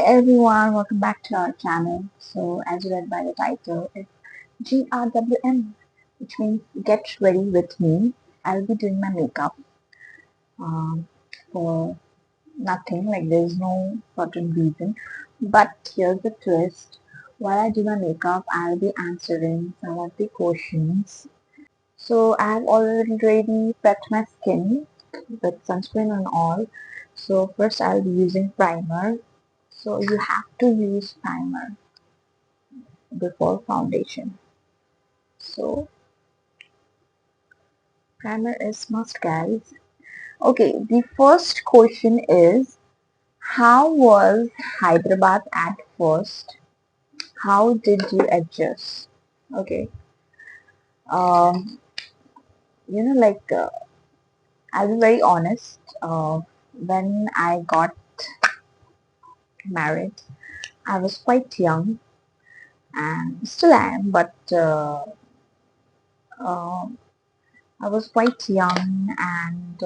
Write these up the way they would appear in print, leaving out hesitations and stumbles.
everyone, welcome back to our channel. So as you read by the title, it's GRWM, which means get ready with me. I'll be doing my makeup um, for nothing, like there's no certain reason. But here's the twist. While I do my makeup, I'll be answering some of the questions. So I've already prepped my skin with sunscreen and all. So first I'll be using primer. So you have to use primer before foundation. So primer is must, guys. Okay, the first question is, how was Hyderabad at first? How did you adjust? Okay, um, I'll be very honest. When I got married, I was quite young and still am, but uh, I was quite young and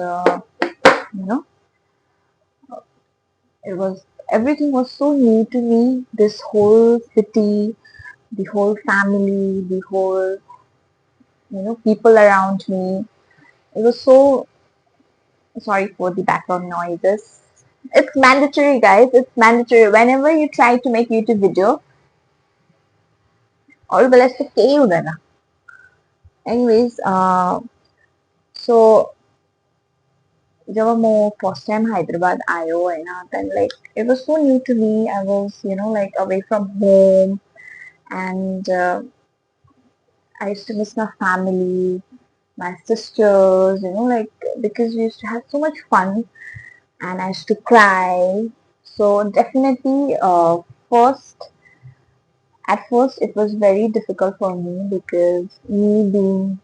you know it was everything was so new to me. This whole city, the whole family, the whole people around me. It was so sorry for the background noises. It's mandatory, guys. It's mandatory. Whenever you try to make YouTube video, all belas to kayo na. Anyways, so जब मैं first time Hyderabad आयो है ना, then like it was so new to me. I was like away from home and I used to miss my family, my sisters, like because we used to have so much fun and I used to cry. So definitely, first at first it was very difficult for me because me being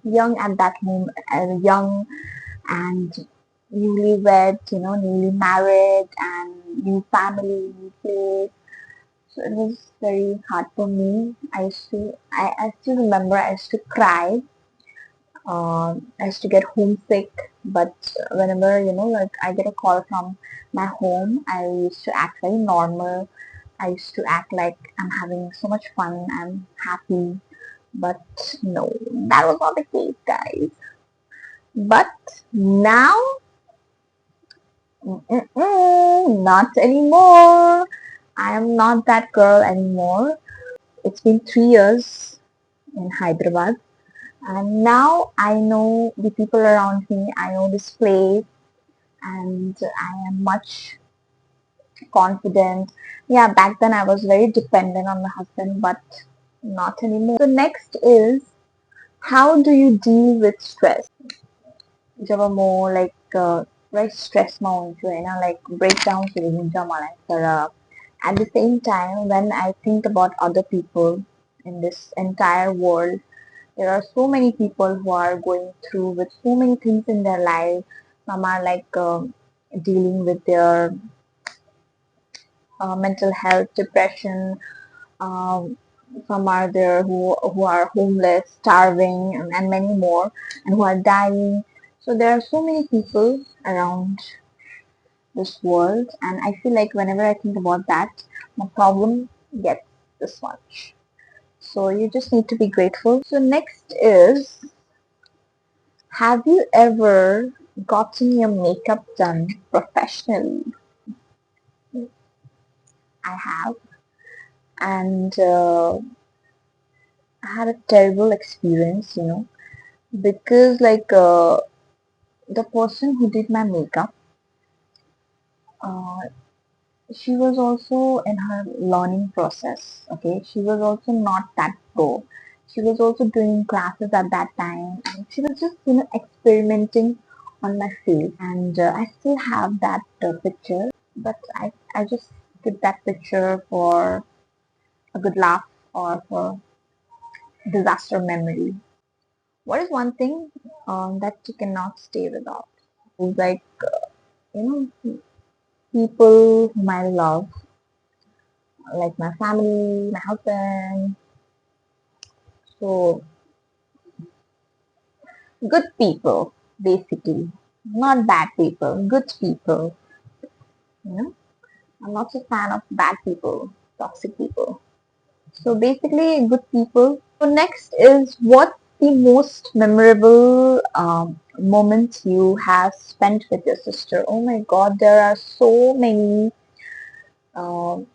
young at that moment, young and newlywed, newly married and new family, new place. So it was very hard for me. I still remember I used to cry. I used to get homesick, but whenever, like I get a call from my home, I used to act very normal. I used to act like I'm having so much fun, I'm happy. But no, that was not the case, guys. But now, not anymore. I am not that girl anymore. It's been 3 years in Hyderabad. And now I know the people around me, I know this place, and I am much confident. Yeah, back then I was very dependent on my husband, but not anymore. So next is, how do you deal with stress? जब म like very stress मा हुन्छु हैन, like breakdowns हुन्छ मलाई. तर at the same time, when I think about other people in this entire world, there are so many people who are going through with so many things in their life. Some are like dealing with their mental health, depression. Um, some are there who are homeless, starving, and many more, and who are dying. So there are so many people around this world, and I feel like whenever I think about that, my problem gets this much. So you just need to be grateful. So next is, have you ever gotten your makeup done professionally? I have, and I had a terrible experience, because like the person who did my makeup, uh, she was also in her learning process. Okay, she was also not that pro. She was also doing classes at that time, and she was just experimenting on my face. And I still have that picture, but I just did that picture for a good laugh or for disaster memory. What is one thing that you cannot stay without? Like people whom I love, like my family, my husband. So good people, basically, not bad people, good people. You know. I'm not a fan of bad people, toxic people. So basically, good people. So next is what the most memorable moment you have spent with your sister. Oh my God, there are so many. Um,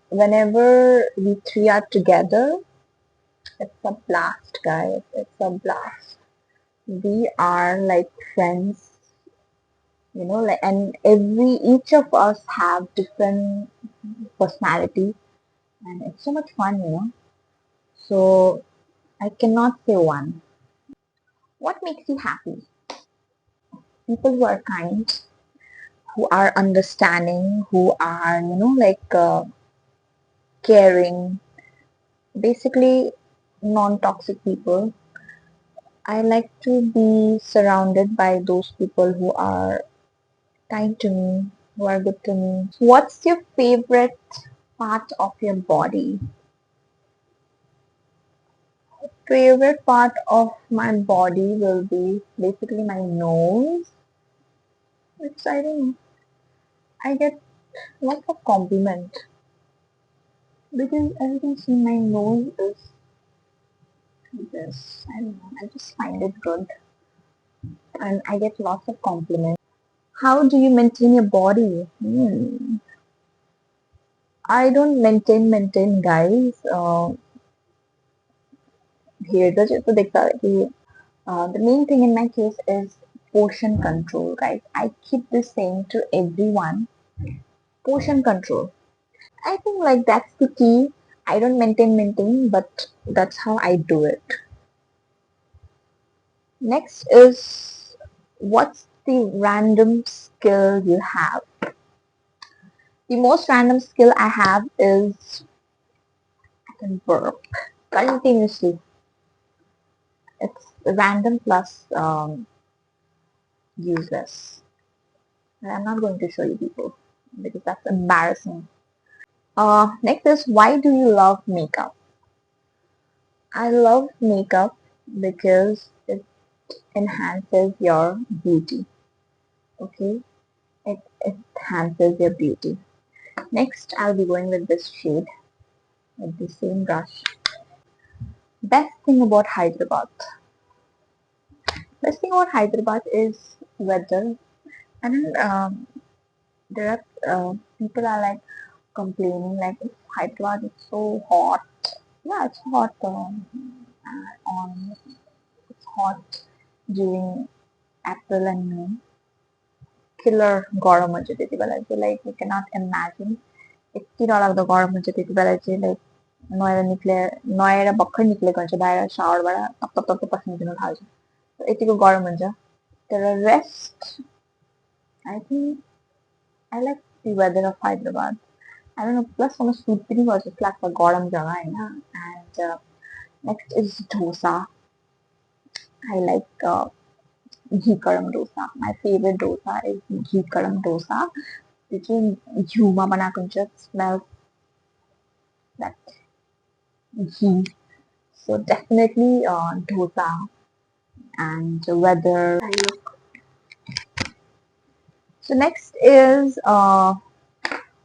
Whenever we three are together, it's a blast, guys. It's a blast. We are like friends, like, and each of us have different personality, and it's so much fun. So I cannot say one. What makes you happy? People who are kind, who are understanding, who are, like caring, basically non-toxic people. I like to be surrounded by those people who are kind to me, who are good to me. What's your favorite part of your body? Favorite part of my body will be basically my nose, which I don't know. I get lots of compliment because as you can see, my nose is this. I don't know. I just find it good, and I get lots of compliments. How do you maintain your body? I don't maintain guys. Here the दिखता है कि the main thing in my case is portion control, guys. I keep this saying to everyone, portion control. I think like that's the key. I don't maintain, but that's how I do it. Next is what's the random skill you have? The most random skill I have is I can work continuously. It's random plus useless. And I'm not going to show you people because that's embarrassing. Next is why do you love makeup? I love makeup because it enhances your beauty. Okay, it enhances your beauty. Next, I'll be going with this shade with the same brush. Best thing about Hyderabad. Best thing about Hyderabad is weather. And there are people are like complaining like Hyderabad is so hot. Yeah, it's hot on it's hot during April and May. Killer গরম হচ্ছে তেতিবেলা যে like you cannot imagine একটি डर गरम हुन्छ त्यति बेला चाहिँ like नुहाएर भर्खर निक्लेको हुन्छ बाहिर सावरबाट टप टप टप पस्न दिनु थाल्छ यतिको गरम हुन्छ तर rest I think I like the weather of Hyderabad. I don't know, plus almost food पनि गर्छ जस्तो लाग्छ गरम जग्गा होइन and next is dosa. I like ghee karam dosa. My favorite dosa is ghee karam dosa. The घिउमा बनाएको हुन्छ smells that ghee. So definitely dosa and weather. So next is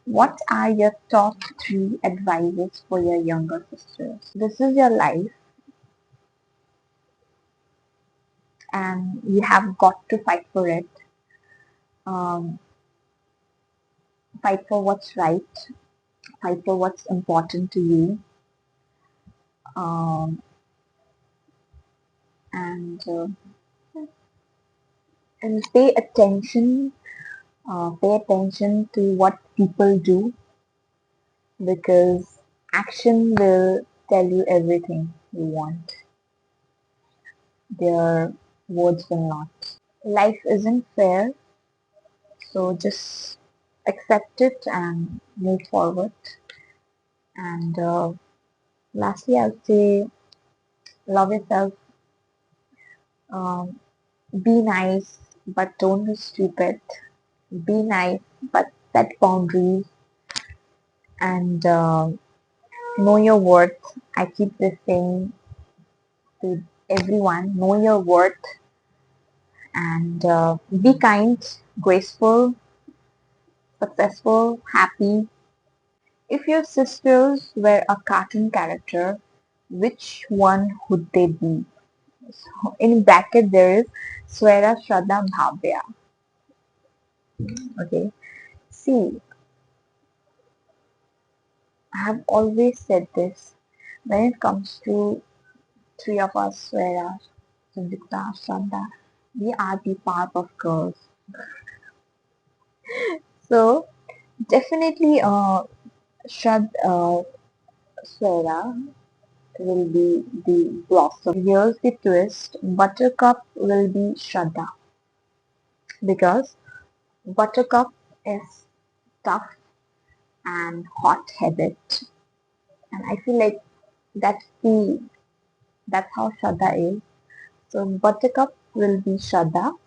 what are your top three advices for your younger sisters? This is your life and you have got to fight for it. Um, Fight for what's right. Fight for what's important to you. Um, and pay attention to what people do because action will tell you everything you want. Their words will not. Life isn't fair, so just accept it and move forward. And lastly, I'll say love yourself. Um, be nice, but don't be stupid. Be nice, but set boundaries and know your worth. I keep this saying to everyone, know your worth and be kind, graceful, successful, happy. If your sisters were a cartoon character, which one would they be? So in bracket there is Swera, Shraddha, Bhavya. Okay. See, I have always said this. When it comes to three of us, Swera, Sujita, Shraddha, we are the Powerpuff Girls. So definitely, Swera will be the blossom. Here's the twist: Buttercup will be Shraddha because Buttercup is tough and hot-headed, and I feel like that's how Shraddha is. So Buttercup will be Shraddha,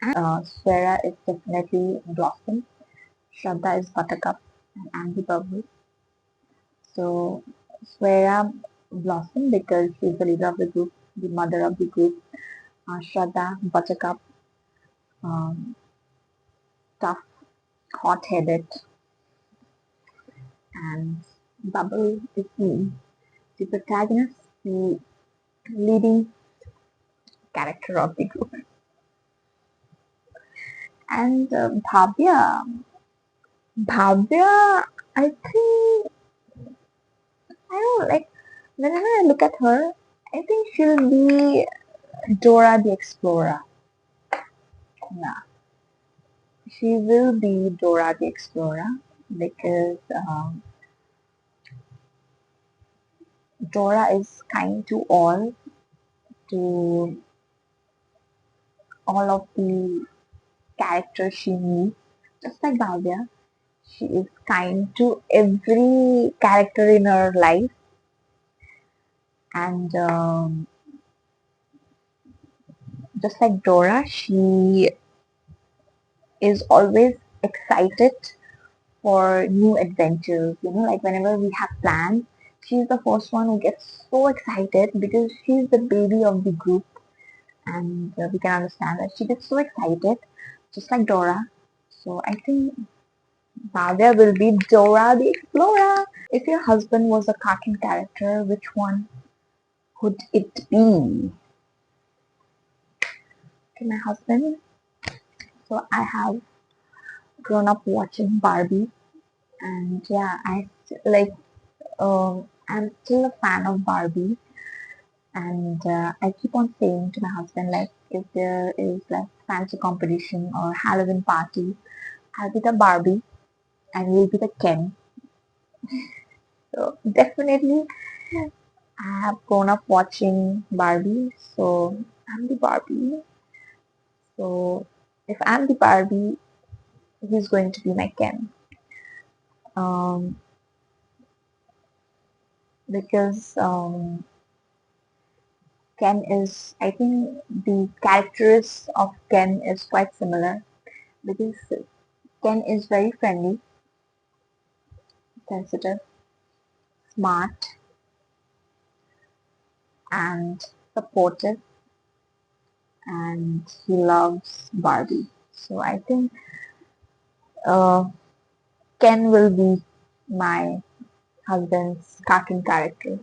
and Swera is definitely Blossom. Shraddha is Buttercup, and I'm the Bubble. So Swera Blossom because she's the leader of the group, the mother of the group. Shraddha Buttercup, um, tough, hot-headed, and Bubble is the protagonist, the leading character of the group. And Bhavya, I think, I don't know, like, whenever I look at her, I think she'll be Dora the Explorer. Yeah, she will be Dora the Explorer because Dora is kind to to all of the characters she meets. Just like Bhavya, she is kind to every character in her life, and just like Dora, she is always excited for new adventures. Like whenever we have plans, she's the first one who gets so excited because she's the baby of the group, and we can understand that she gets so excited, just like Dora. So I think Bhavya will be Dora the Explorer. If your husband was a cartoon character, which one would it be? Okay, my husband. So I have grown up watching Barbie, and yeah, I'm still a fan of Barbie, and I keep on saying to my husband, like, if there is like fancy competition or Halloween party, I'll be the Barbie and you'll be the Ken. So definitely, I have grown up watching Barbie, so I'm the Barbie. So if I'm the Barbie, he's going to be my Ken. Um, because Ken is, I think the characteristics of Ken is quite similar because Ken is very friendly, sensitive, smart, and supportive, and he loves Barbie. So I think uh, Ken will be my husband's cartoon character.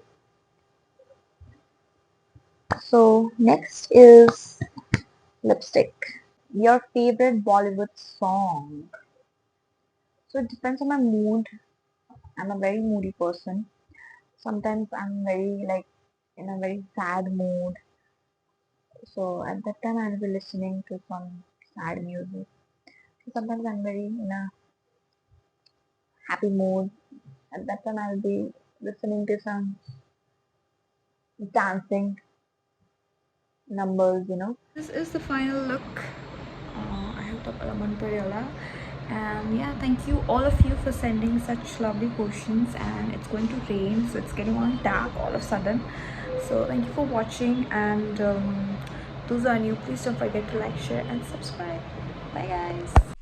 So next is lipstick. Your favorite Bollywood song. So it depends on my mood. I'm a very moody person. Sometimes I'm very like in a very sad mood. So at that time I'll be listening to some sad music. Sometimes I'm very in a happy mood. At that time I'll be listening to some dancing numbers. This is the final look. I hope Alaman Pariola. And yeah, thank you all of you for sending such lovely questions. And it's going to rain, so it's getting on dark all of a sudden. So thank you for watching. And those are new, please don't forget to like, share, and subscribe. Bye, guys.